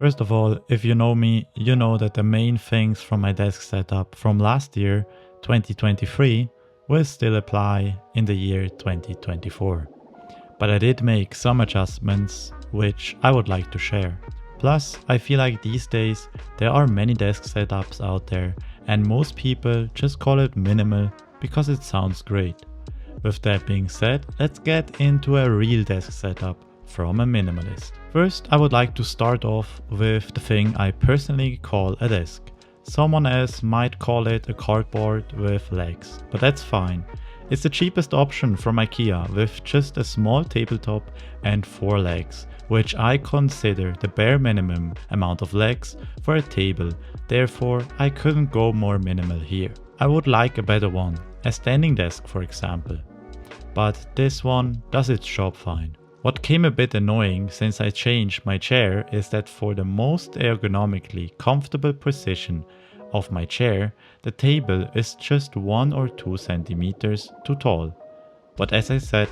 First of all, if you know me, you know that the main things from my desk setup from last year, 2023, will still apply in the year 2024. But I did make some adjustments which I would like to share. Plus, I feel like these days there are many desk setups out there and most people just call it minimal because it sounds great. With that being said, let's get into a real desk setup from a minimalist. First, I would like to start off with the thing I personally call a desk. Someone else might call it a cardboard with legs, but that's fine. It's the cheapest option from IKEA with just a small tabletop and 4 legs, which I consider the bare minimum amount of legs for a table, therefore I couldn't go more minimal here. I would like a better one, a standing desk for example, but this one does its job fine. What came a bit annoying since I changed my chair is that for the most ergonomically comfortable position of my chair, the table is just 1 or 2 centimeters too tall. But as I said,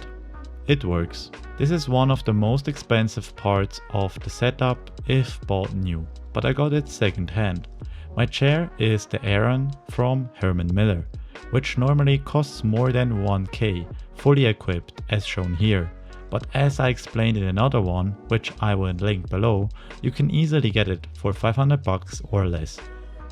it works. This is one of the most expensive parts of the setup if bought new, but I got it second hand. My chair is the Aeron from Herman Miller, which normally costs more than 1k, fully equipped as shown here. But as I explained in another one, which I will link below, you can easily get it for 500 bucks or less,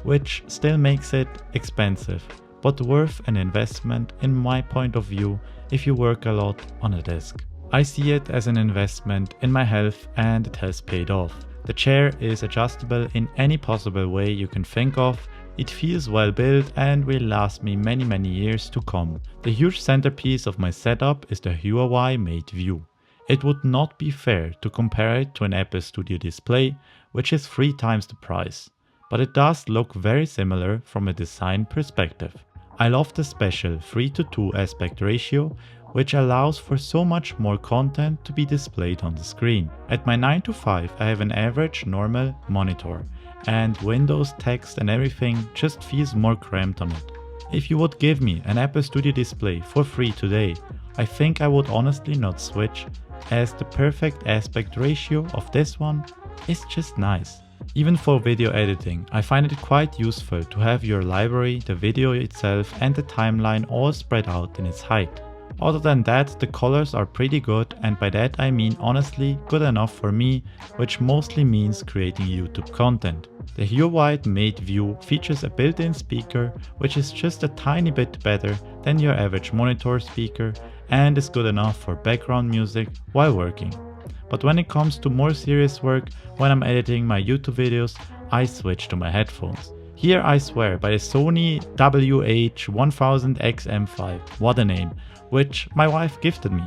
which still makes it expensive, but worth an investment in my point of view if you work a lot on a desk. I see it as an investment in my health and it has paid off. The chair is adjustable in any possible way you can think of. It feels well built and will last me many years to come. The huge centerpiece of my setup is the Huawei Mate View. It would not be fair to compare it to an Apple Studio display, which is 3 times the price, but it does look very similar from a design perspective. I love the special 3:2 aspect ratio, which allows for so much more content to be displayed on the screen. At my 9 to 5 I have an average normal monitor, and Windows text and everything just feels more cramped on it. If you would give me an Apple Studio display for free today, I think I would honestly not switch, as the perfect aspect ratio of this one is just nice. Even for video editing, I find it quite useful to have your library, the video itself and the timeline all spread out in its height. Other than that, the colors are pretty good, and by that I mean honestly good enough for me, which mostly means creating YouTube content. The Huawei Mate View features a built-in speaker which is just a tiny bit better than your average monitor speaker and is good enough for background music while working. But when it comes to more serious work, when I'm editing my YouTube videos, I switch to my headphones. Here I swear by the Sony WH-1000XM5, what a name, which my wife gifted me.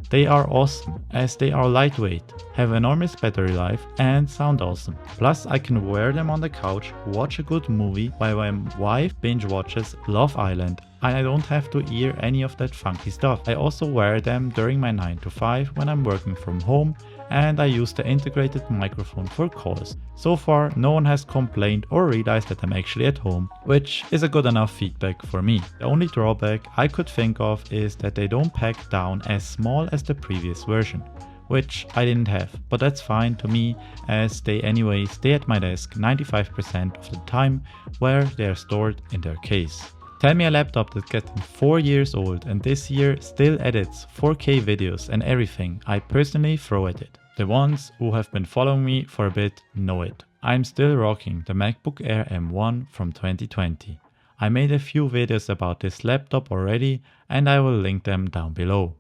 They are awesome as they are lightweight, have enormous battery life and sound awesome. Plus I can wear them on the couch, watch a good movie while my wife binge watches Love Island, and I don't have to hear any of that funky stuff. I also wear them during my 9 to 5 when I'm working from home, and I use the integrated microphone for calls. So far no one has complained or realized that I'm actually at home, which is a good enough feedback for me. The only drawback I could think of is that they don't pack down as small as the previous version, which I didn't have, but that's fine to me as they anyway stay at my desk 95% of the time where they are stored in their case. Tell me a laptop that's getting 4 years old and this year still edits 4K videos and everything, I personally throw at it. The ones who have been following me for a bit know it. I'm still rocking the MacBook Air M1 from 2020. I made a few videos about this laptop already and I will link them down below.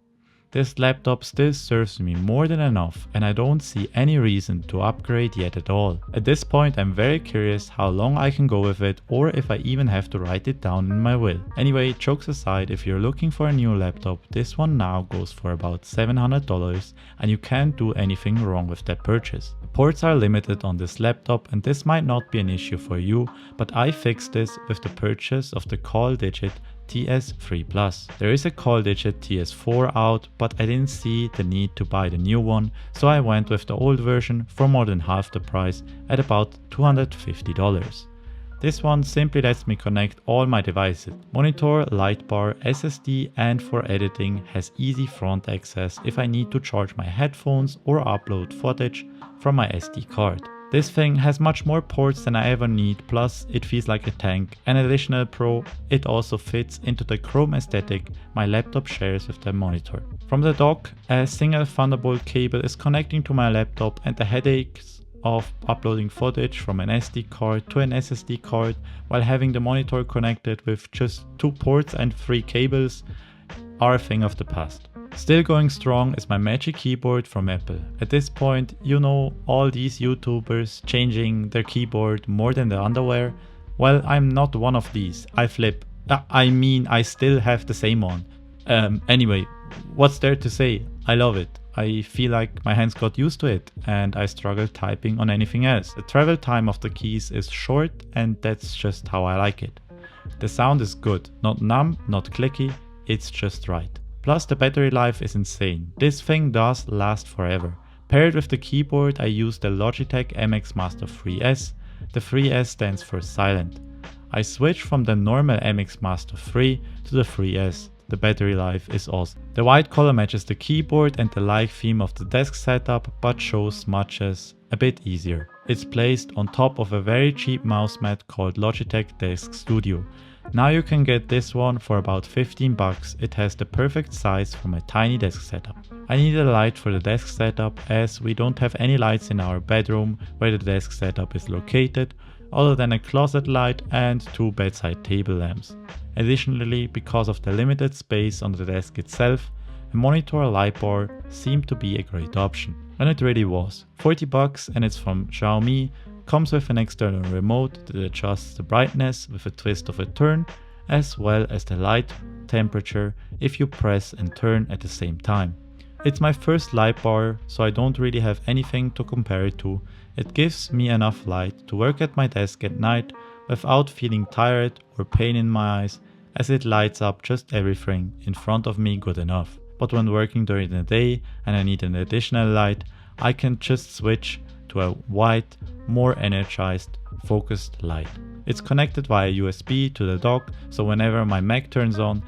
This laptop still serves me more than enough and I don't see any reason to upgrade yet at all. At this point I'm very curious how long I can go with it or if I even have to write it down in my will. Anyway, jokes aside, if you're looking for a new laptop, this one now goes for about $700 and you can't do anything wrong with that purchase. The ports are limited on this laptop and this might not be an issue for you, but I fixed this with the purchase of the CallDigit TS3 Plus. There is a CallDigit TS4 out, but I didn't see the need to buy the new one, so I went with the old version for more than half the price at about $250. This one simply lets me connect all my devices, monitor, Lightbar, SSD, and for editing has easy front access if I need to charge my headphones or upload footage from my SD card. This thing has much more ports than I ever need, plus it feels like a tank. An additional pro, it also fits into the chrome aesthetic my laptop shares with the monitor. From the dock, a single Thunderbolt cable is connecting to my laptop, and the headaches of uploading footage from an SD card to an SSD card while having the monitor connected with just 2 ports and 3 cables are a thing of the past. Still going strong is my Magic Keyboard from Apple. At this point, you know all these YouTubers changing their keyboard more than their underwear? Well, I'm not one of these. I flip. I still have the same one. Anyway, what's there to say? I love it. I feel like my hands got used to it and I struggle typing on anything else. The travel time of the keys is short and that's just how I like it. The sound is good, not numb, not clicky, it's just right. Plus the battery life is insane. This thing does last forever. Paired with the keyboard, I use the Logitech MX Master 3S. The 3S stands for silent. I switched from the normal MX Master 3 to the 3S. The battery life is awesome. The white color matches the keyboard and the light theme of the desk setup, but shows smudges a bit easier. It's placed on top of a very cheap mouse mat called Logitech Desk Studio. Now you can get this one for about 15 bucks. It has the perfect size for my tiny desk setup. I need a light for the desk setup as we don't have any lights in our bedroom where the desk setup is located, other than a closet light and 2 bedside table lamps. Additionally, because of the limited space on the desk itself, a monitor Lightbar seemed to be a great option. And it really was. 40 bucks and it's from Xiaomi, comes with an external remote that adjusts the brightness with a twist of a turn, as well as the light temperature if you press and turn at the same time. It's my first Lightbar, so I don't really have anything to compare it to. It gives me enough light to work at my desk at night without feeling tired or pain in my eyes, as it lights up just everything in front of me good enough. But when working during the day and I need an additional light, I can just switch to a white, more energized, focused light. It's connected via USB to the dock, so whenever my Mac turns on,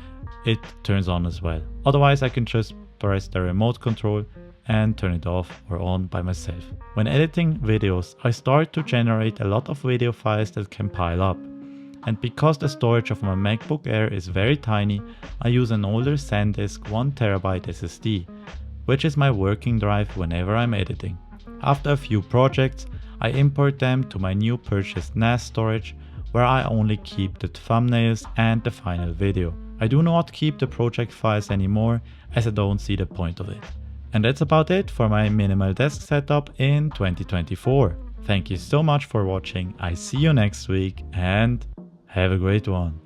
it turns on as well. Otherwise I can just press the remote control and turn it off or on by myself. When editing videos, I start to generate a lot of video files that can pile up. And because the storage of my MacBook Air is very tiny, I use an older SanDisk 1TB SSD, which is my working drive whenever I'm editing. After a few projects, I import them to my new purchased NAS storage, where I only keep the thumbnails and the final video. I do not keep the project files anymore, as I don't see the point of it. And that's about it for my minimal desk setup in 2024. Thank you so much for watching. I see you next week and have a great one.